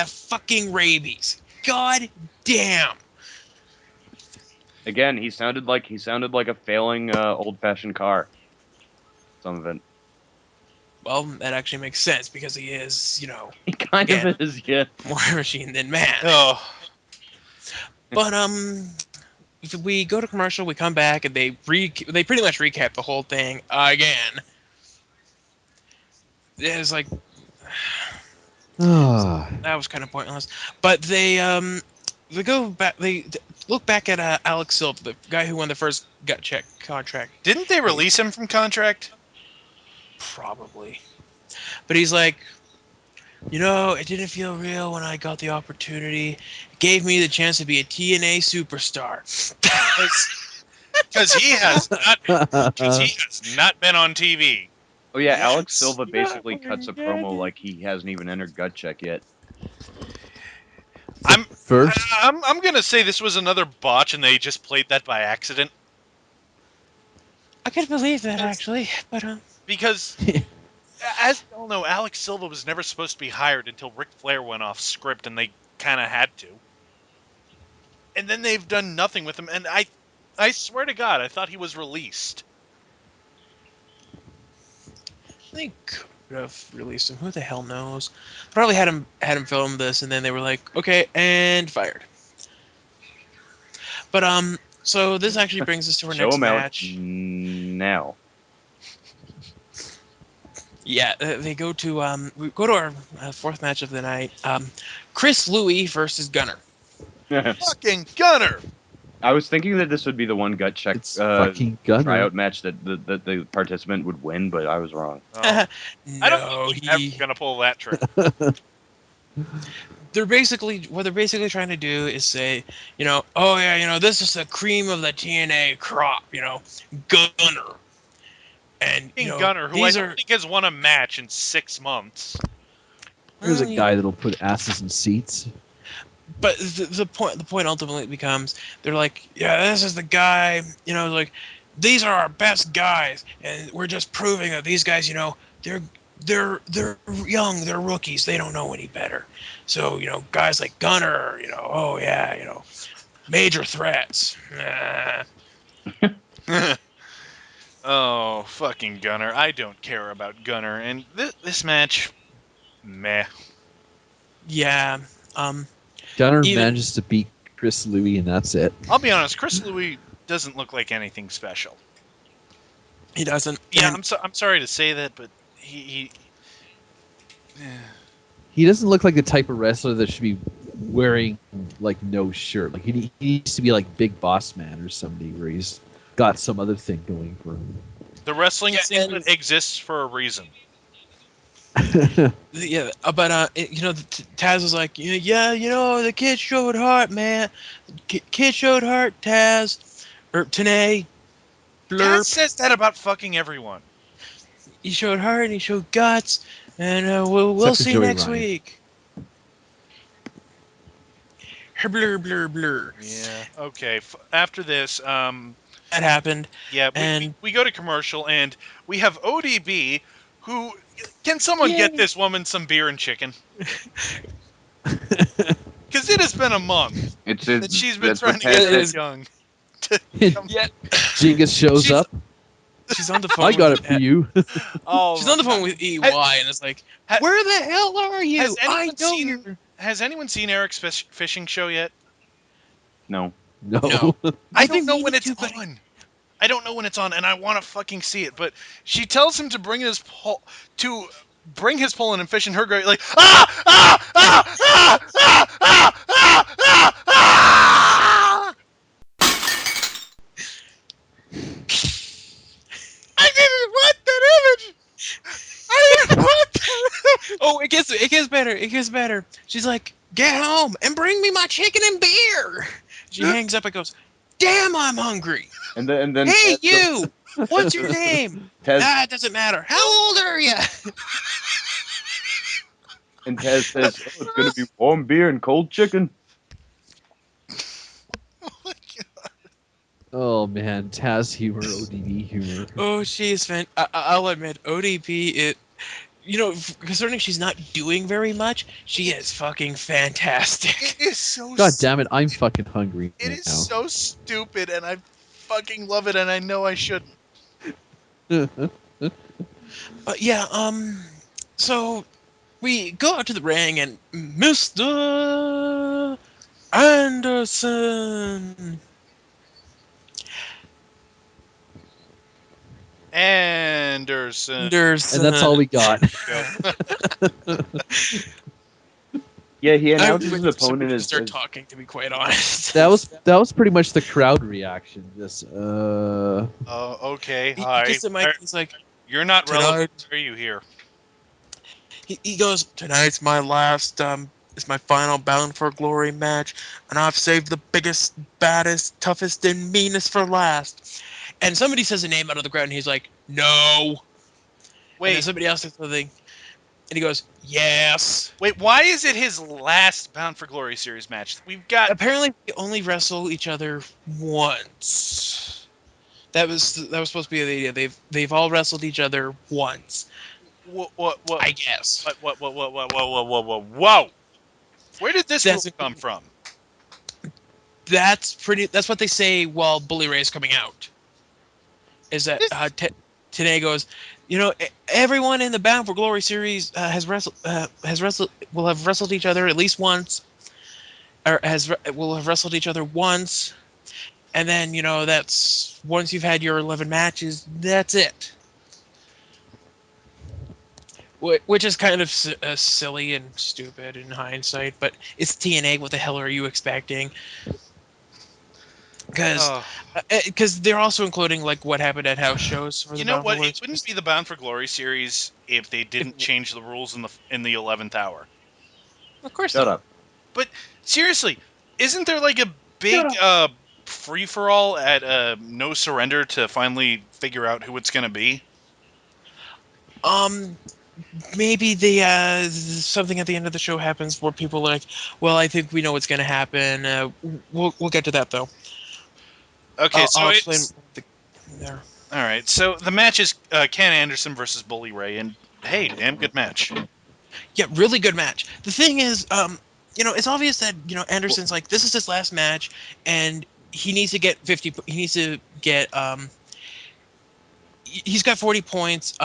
fucking rabies? God damn. Again, he sounded like a failing old-fashioned car. Some of it. Well, that actually makes sense because he is, He kind Again. of is, yeah. more machine than man. Oh, But if we go to commercial, we come back and they pretty much recap the whole thing again. It's like Ah, that was kind of pointless. But they go back. They look back at Alex Silva, the guy who won the first gut check contract, didn't they release him from contract? probably. But he's like, It didn't feel real when I got the opportunity. It gave me the chance to be a TNA superstar. Because he has not been on TV. Oh yeah, Alex Yes. Silva Yeah, basically cuts a yeah, promo dude. like he hasn't even entered gut check yet. I'm First, I'm gonna say this was another botch, and they just played that by accident. I could believe that Because, actually, but because as we all know, Alex Silva was never supposed to be hired until Ric Flair went off script, and they kind of had to. And then they've done nothing with him. And I swear to God, I thought he was released. they could have released him. Who the hell knows? Probably had him film this, and then they were like, okay, and fired. But so this actually brings us to our Show next him out match. now. Yeah, we go to our fourth match of the night. Chris Louis versus Gunner. Fucking Gunner! I was thinking that this would be the one gut check it's fucking Gunner. tryout match that the participant would win, but I was wrong. Oh, I don't No, think he's ever gonna pull that trick. they're basically trying to do is say, oh yeah, this is the cream of the TNA crop, Gunner, and Fucking Gunner, who I these don't are think has won a match in 6 months. Here's a well, guy that'll put asses in seats. but the point ultimately becomes they're like, yeah, this is the guy, like these are our best guys, and we're just proving that these guys, they're young, they're rookies, they don't know any better. So guys like Gunner, oh yeah, major threats. Oh, fucking Gunner. I don't care about Gunner. And this match, meh. Yeah, Gunner even manages to beat Chris Louis, and that's it. I'll be honest, Chris Louis doesn't look like anything special. he doesn't. Yeah, And I'm sorry to say that, but he He doesn't look like the type of wrestler that should be wearing like no shirt. Like he needs to be like Big Boss Man or somebody where he's got some other thing going for the wrestling yeah, singlet exists for a reason. him. yeah, but Taz was like, yeah, the kid showed heart, man. Kid showed heart, Taz or Tanae. Taz Blurp. says that about fucking everyone. He showed heart and he showed guts, and we'll Except for see Joey next Ryan. week. Blur blur blur. Yeah. Okay. After this, That happened, yeah, and we go to commercial and we have ODB. Who can someone get yay. this woman some beer and chicken? Because it has been a month It's that she's been that's trying what to get Taz It said. this is- young. To come. Yeah, Jingus shows she's up. she's on the phone. I got with, it for you. Oh, She's on the phone with EY, and it's like, ha- where the hell are you? has I anyone know seen you're. Has anyone seen Eric's fishing show yet? No. No. No. I I've don't been know when meaning it's to, but on. I don't know when it's on, and I want to fucking see it. But she tells him to bring his pole in and fish in her grave. Like ah! I didn't want that image. I didn't want that. oh, it gets better. It gets better. She's like, get home and bring me my chicken and beer. She hangs up and goes, damn, I'm hungry. And then Hey, Taz you! What's your name? Taz It doesn't matter. How old are you? and Taz says, "Oh, it's gonna be warm beer and cold chicken." Oh my God. Oh man, Taz humor, ODB humor. Oh, she is fan. I'll admit, ODP, concerning she's not doing very much, she is fucking fantastic. It is so. God damn it, I'm fucking hungry It is now. so stupid, and I fucking love it, and I know I shouldn't. But yeah, so we go out to the ring, and Mr. Anderson. Anderson. Anderson. And that's all we got. Go. Yeah, he I'm announces his waiting for somebody opponent to as, start talking, to be quite honest. That was pretty much the crowd reaction. Just Oh, okay. He Hi. gets the mic, he's like, You're not tonight. relevant. Are you here? he goes, tonight's my last it's my final Bound for Glory match, and I've saved the biggest, baddest, toughest, and meanest for last. And somebody says a name out of the crowd, and he's like, no. And then Wait, somebody else says something, and he goes, yes. wait. Why is it his last Bound for Glory series match? We've got Apparently, they only wrestle each other once. That was supposed to be the idea. They've all wrestled each other once, what I guess. whoa. Where did this rule That's come from? that's what they say while Bully Ray is coming out. Is that Tenay goes, everyone in the Bound for Glory series will have wrestled each other at least once, or will have wrestled each other once, and then that's once you've had your 11 matches, that's it. Which is kind of silly and stupid in hindsight, but it's TNA. What the hell are you expecting? Because Oh, they're also including like what happened at house shows for you the know Bound for what? Glory It wouldn't series. be the Bound for Glory series if they If, didn't change the rules in the 11th hour. of course Shut not. up. But seriously, isn't there like a Shut big up. free for all at No Surrender to finally figure out who it's going to be? Um, maybe the something at the end of the show happens where people are like, well, I think we know what's going to happen. We'll get to that though. Okay, so I'll explain it's the, there. all right. So the match is Ken Anderson versus Bully Ray, and hey, damn good match. Yeah, really good match. The thing is, it's obvious that Well, Anderson's like this is his last match, and he needs to get 50. He needs to get he's got 40 points.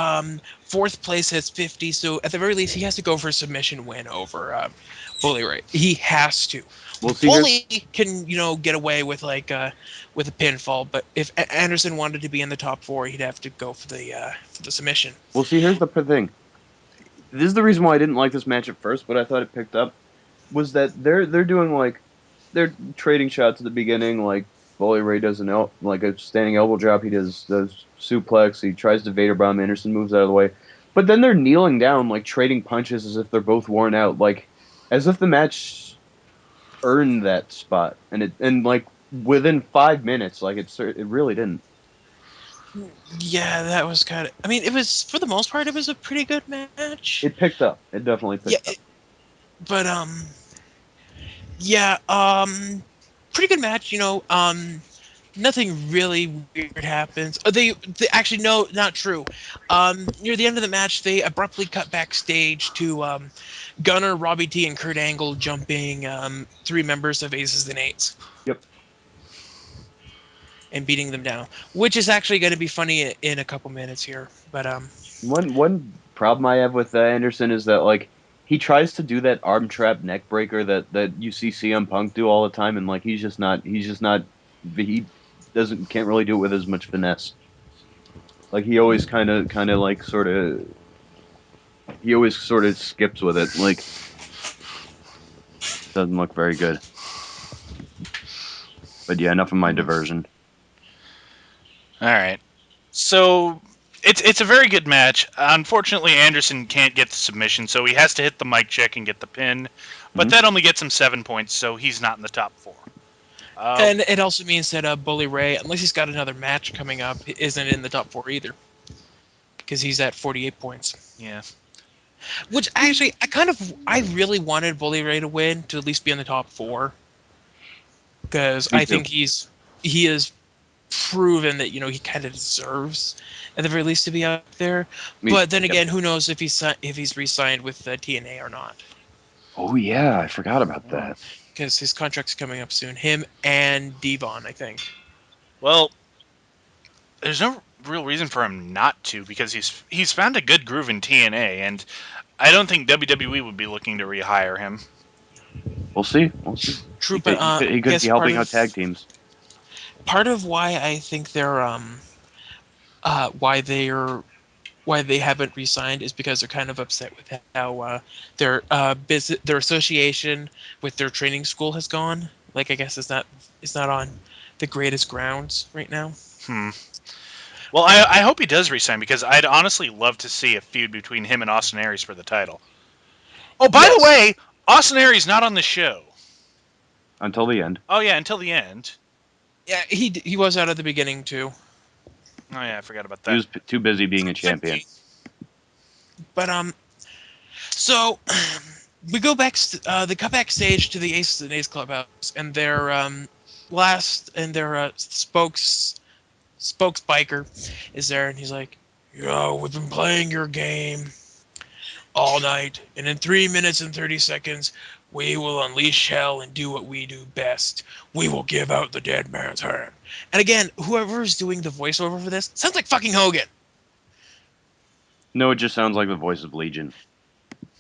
Fourth place has 50, so at the very least, he has to go for a submission win over Bully Ray. He has to. we'll see. Here's Bully can get away with with a pinfall, but if Anderson wanted to be in the top four, he'd have to go for the submission. we'll see. Here's the thing. This is the reason why I didn't like this match at first, but I thought it picked up was that they're doing like they're trading shots at the beginning. Like Bully Ray does like a standing elbow drop. He does suplex. He tries to Vader bomb. Anderson moves out of the way, but then they're kneeling down, like trading punches as if they're both worn out, like as if the match earned that spot. And like within 5 minutes, like it really didn't. Yeah, that was kind of. I mean, it was for the most part, it was a pretty good match. It picked up. It definitely Yeah, picked up. but yeah, pretty good match. Nothing really weird happens. They actually no, not true. Near the end of the match, they abruptly cut backstage to Gunner, Robbie T, and Kurt Angle jumping three members of Aces and Eights Yep. and beating them down, which is actually going to be funny in a couple minutes here. But One problem I have with Anderson is that like he tries to do that arm trap neck breaker that you see CM Punk do all the time, and like he's just not he doesn't can't really do it with as much finesse. Like he always kind of like sort of he always sort of skips with it. Like doesn't look very good. But yeah, enough of my diversion. All right. So it's a very good match. Unfortunately, Anderson can't get the submission, so he has to hit the mic check and get the pin. But Mhm. that only gets him 7 points, so he's not in the top four. and it also means that Bully Ray, unless he's got another match coming up, isn't in the top four either because he's at 48 points. Yeah. Which actually, I really wanted Bully Ray to win to at least be in the top four because Me I too. think he has proven that he kind of deserves at the very least to be up there. Me. But then Yep. again, who knows if he's re-signed with TNA or not? Oh yeah, I forgot about that. Because his contract's coming up soon. Him and Devon, I think. Well, there's no real reason for him not to because he's found a good groove in TNA, and I don't think WWE would be looking to rehire him. We'll see. We'll see. True, He but could he could, he I could be guess helping out tag teams. part of why I think they're why they haven't re-signed is because they're kind of upset with how their association with their training school has gone. Like I guess it's not on the greatest grounds right now. Hmm. Well, I hope he does resign because I'd honestly love to see a feud between him and Austin Aries for the title. Oh, by the Yes. way, Austin Aries not on the show. Until the end. Oh yeah, until the end. Yeah, he was out at the beginning too. Oh yeah, I forgot about He that. was too busy being a champion. But so we go back. They come backstage to the Aces and Ace clubhouse, and their spokes biker is there, and he's like, "Yo, we've been playing your game all night, and in 3 minutes and 30 seconds, we will unleash hell and do what we do best. We will give out the dead man's hand." And again, whoever is doing the voiceover for this sounds like fucking Hogan. No, it just sounds like the voice of Legion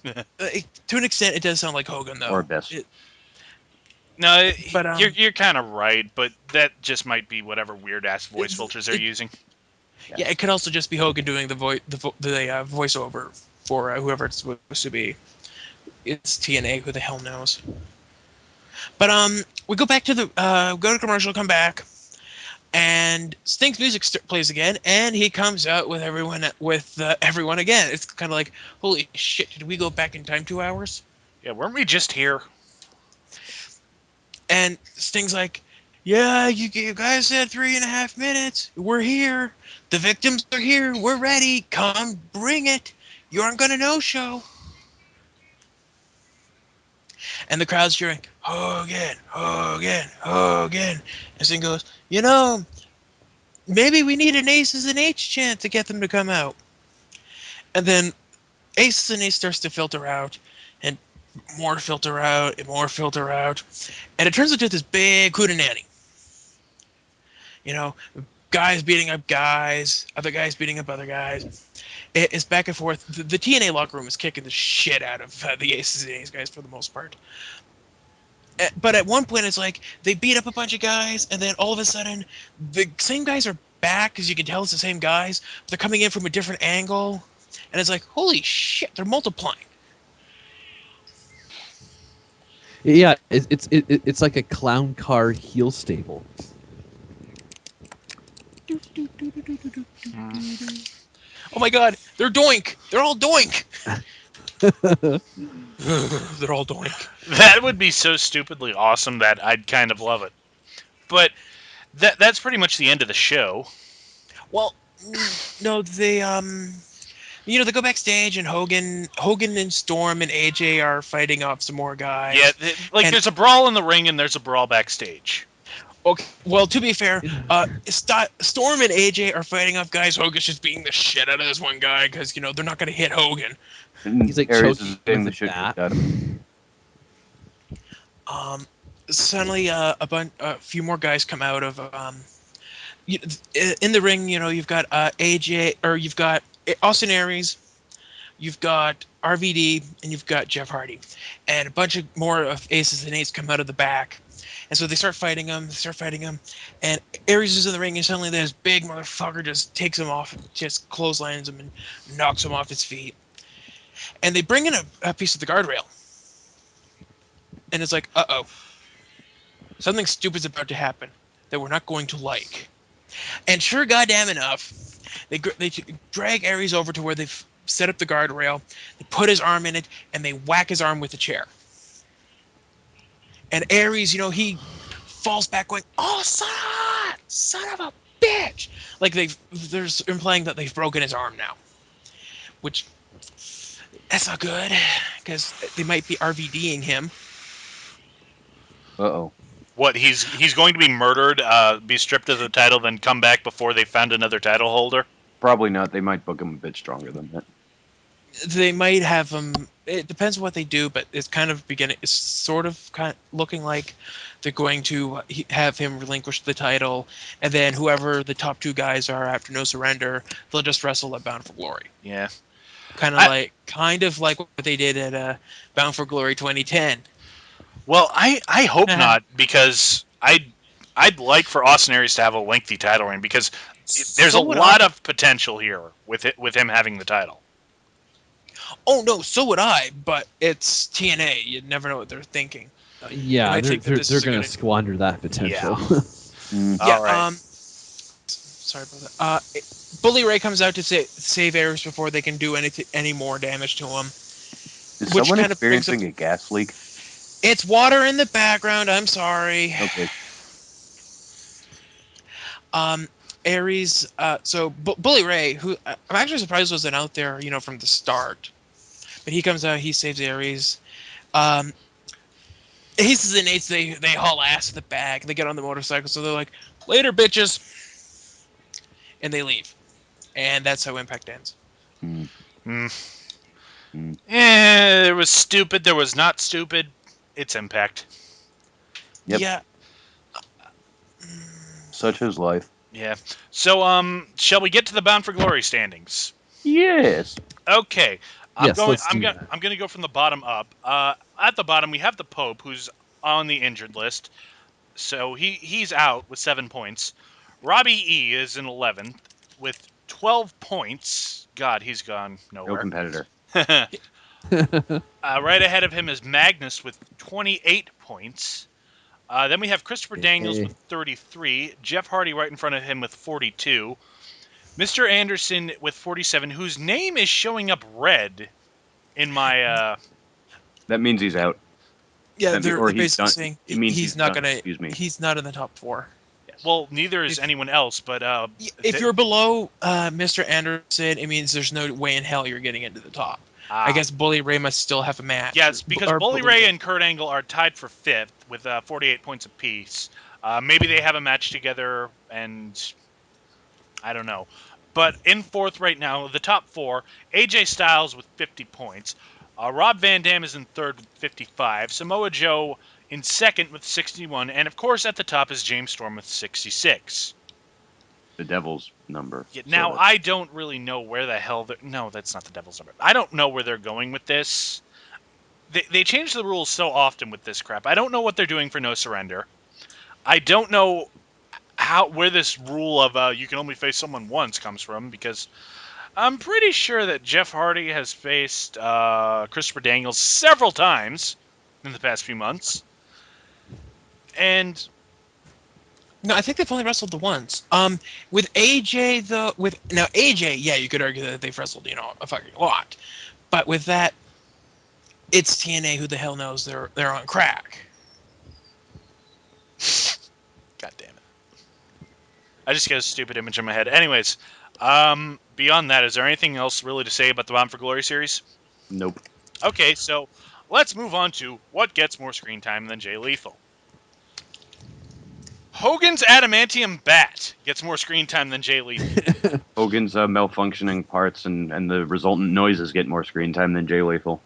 To an extent, it does sound like Hogan, or though. Abyss. No, But you're kind of right, but that just might be whatever weird ass voice filters they're it, using. yeah, it could also just be Hogan doing the voiceover for whoever it's supposed to be. It's TNA. Who the hell knows? But we go back to the go to commercial, come back, and Sting's music plays again, and he comes out with everyone again. It's kind of like, holy shit! Did we go back in time 2 hours? Yeah, weren't we just here? And Sting's like, "Yeah, you guys said 3.5 minutes. We're here. The victims are here. We're ready. Come, bring it. You aren't gonna no show." And the crowd's cheering, "Hogan, Hogan, Hogan." And Sting goes, maybe we need an Aces and H chant to get them to come out. And then Aces and H starts to filter out, and more filter out, and more filter out. And it turns into this big hootenanny. You know, guys beating up guys, other guys beating up other guys. It's back and forth. The TNA locker room is kicking the shit out of the Aces and A's guys for the most part. But at one point, it's like they beat up a bunch of guys, and then all of a sudden, the same guys are back, because you can tell it's the same guys, but they're coming in from a different angle. And it's like, holy shit, they're multiplying. Yeah, it's like a clown car heel stable. Oh my god, they're doink. They're all doink. They're all doink. That would be so stupidly awesome that I'd kind of love it. But that's pretty much the end of the show. Well, no, they go backstage, and Hogan and Storm and AJ are fighting off some more guys. Yeah, And there's a brawl in the ring and there's a brawl backstage. okay, well, to be fair, Storm and AJ are fighting off guys. Hogan's just beating the shit out of this one guy because they're not going to hit Hogan. And He's like Aries choking is saying with the a shit bat. out of him. Suddenly, a few more guys come out of in the ring. You've got AJ, or you've got Austin Aries, you've got RVD, and you've got Jeff Hardy, and a bunch of more of Aces and Eights come out of the back. And so they start fighting him. And Aries is in the ring, and suddenly this big motherfucker just takes him off, just clotheslines him, and knocks him off his feet. And they bring in a piece of the guardrail, and it's like, uh-oh, something stupid's about to happen that we're not going to like. And sure, goddamn enough, they drag Aries over to where they've set up the guardrail. They put his arm in it, and they whack his arm with a chair. And Aries, he falls back going, "Oh, son of a bitch!" Like they're implying that they've broken his arm now, which that's not good because they might be RVDing him. Uh-oh. What, he's going to be murdered, be stripped of the title, then come back before they found another title holder? Probably not. They might book him a bit stronger than that. They might have him. It depends what they do, but it's kind of beginning. It's sort of looking like they're going to have him relinquish the title, and then whoever the top two guys are after No Surrender, they'll just wrestle at Bound for Glory. Yeah. Kind of like what they did at Bound for Glory 2010. Well, I hope not, because I'd like for Austin Aries to have a lengthy title reign, because there's a So would lot I. of potential here with him having the title. Oh no, so would I. But it's TNA. You never know what they're thinking. Yeah, I think that this they're is a going good to squander that potential. Yeah. All right. Sorry about that. Bully Ray comes out to save Aries before they can do any more damage to him. Is Which someone kind of brings up experiencing a gas leak? it's water in the background. I'm sorry. Okay. Um, Ares. So Bully Ray, who I'm actually surprised wasn't out there, from the start, but he comes out, he saves Ares. Um, Aces and eights, they haul ass to the back. They get on the motorcycle, so they're like, "Later, bitches," and they leave. And that's how Impact ends. Hmm. Hmm. Hmm. There was stupid. There was not stupid. It's Impact. Yep. Yeah. Such is life. Yeah. So, shall we get to the Bound for Glory standings? Yes. Okay. Yes, let's do that. I'm going to go from the bottom up. At the bottom we have the Pope, who's on the injured list. So he's out with 7 points. Robbie E is in 11th with 12 points. God, he's gone No nowhere. competitor. Right ahead of him is Magnus with 28 points. Then we have Christopher Daniels Yay. with 33. Jeff Hardy right in front of him with 42. Mr. Anderson with 47, whose name is showing up red in my. That means he's out. Yeah, Or they're he's basically done. saying It means he's he's not done. gonna. Excuse me. He's not in the top four. Well, neither is If anyone else, but. if you're below Mr. Anderson, it means there's no way in hell you're getting into the top. I guess Bully Ray must still have a match. Yes, because or Bully Ray and Kurt Angle are tied for 5th with 48 points apiece. Maybe they have a match together, and I don't know. But in 4th right now, the top 4, AJ Styles with 50 points. Rob Van Dam is in 3rd with 55. Samoa Joe in 2nd with 61. And of course, at the top is James Storm with 66. The devil's number. Yeah, So now, that's I don't really know where the hell they're... No, that's not the Devil's number. I don't know where they're going with this. They change the rules so often with this crap. I don't know what they're doing for No Surrender. I don't know where this rule of you can only face someone once comes from, because I'm pretty sure that Jeff Hardy has faced Christopher Daniels several times in the past few months. And No, I think they've only wrestled the once. With AJ though, with now AJ, yeah, you could argue that they've wrestled, a fucking lot. But with that, it's TNA. Who the hell knows? They're on crack. God damn it. I just get a stupid image in my head. Anyways, beyond that, is there anything else really to say about the Bound for Glory series? nope. Okay, so let's move on to what gets more screen time than Jay Lethal. Hogan's adamantium bat gets more screen time than Jay Lethal. Hogan's malfunctioning parts and the resultant noises get more screen time than Jay Lethal.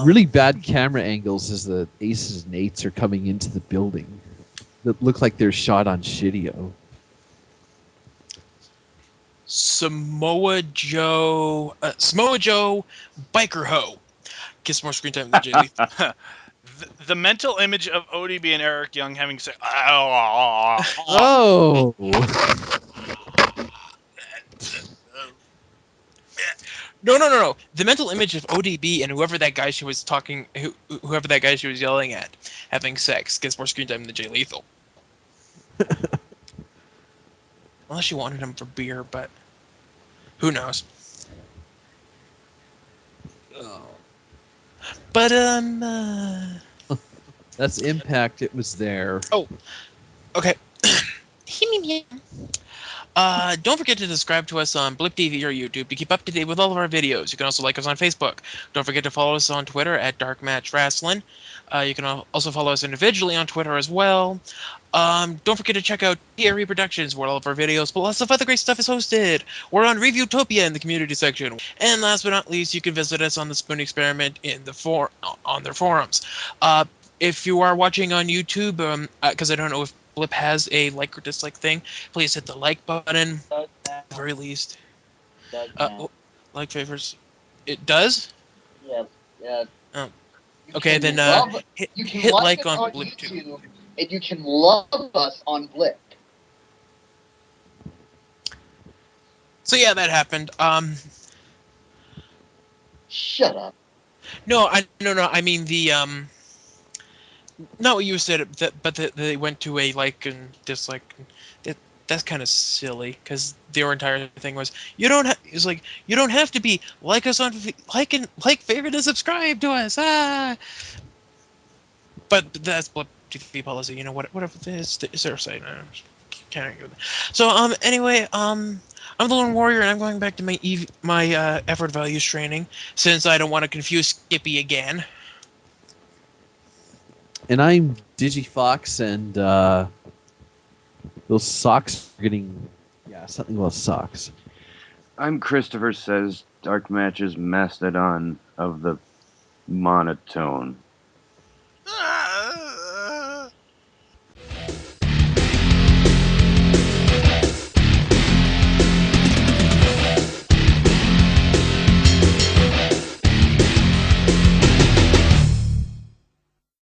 Really bad camera angles as the aces and eights are coming into the building that look like they're shot on Shidio. Samoa Joe, Biker Ho gets more screen time than Jay Lethal. The mental image of ODB and Eric Young having said, oh, Oh, No. The mental image of ODB and whoever that guy she was yelling at having sex gets more screen time than Jay Lethal. Unless she wanted him for beer, but who knows? But that's Impact. It was there. oh, okay. Don't forget to subscribe to us on Blip TV or YouTube to keep up to date with all of our videos. You can also like us on Facebook. Don't forget to follow us on Twitter at DarkMatch Wrestling. You can also follow us individually on Twitter as well. Don't forget to check out TRE Productions, where all of our videos, but lots of other great stuff is hosted. We're on Reviewtopia in the community section. And last but not least, you can visit us on the Spoon Experiment on their forums. If you are watching on YouTube, because I don't know if Blip has a like or dislike thing, please hit the like button Does at the very least. does now. Like favors. It does? Yes, yes. Oh. You Okay, can then love. You can hit like like us on Blip too. YouTube, and you can love us on Blip. So yeah, that happened. Shut up. No, I mean the not what you said, but they went to a like and dislike. that's kind of silly because their entire thing was you don't. It's like you don't have to be like us on favorite, and subscribe to us. But that's what TV policy. You know whatever this is their site. Can't argue with it. So anyway I'm the lone warrior and I'm going back to my effort values training since I don't want to confuse Skippy again. And I'm Digifox, and those socks are getting, yeah, something about socks. I'm Christopher Says, DarkMatch is Mastodon of the Monotone.